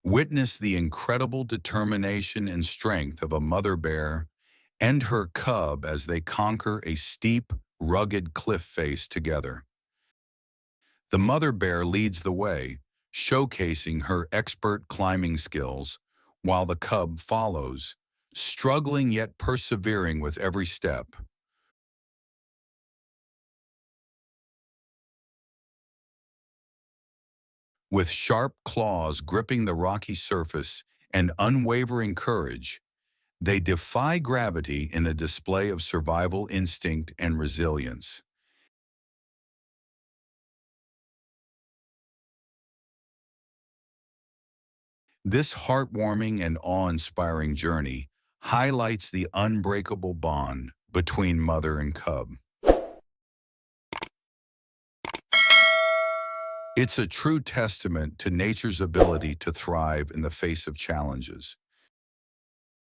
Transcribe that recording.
Witness the incredible determination and strength of a mother bear and her cub as they conquer a steep, rugged cliff face together. The mother bear leads the way, showcasing her expert climbing skills, while the cub follows, struggling yet persevering with every step. With sharp claws gripping the rocky surface and unwavering courage, they defy gravity in a display of survival instinct and resilience. This heartwarming and awe-inspiring journey highlights the unbreakable bond between mother and cub. It's a true testament to nature's ability to thrive in the face of challenges.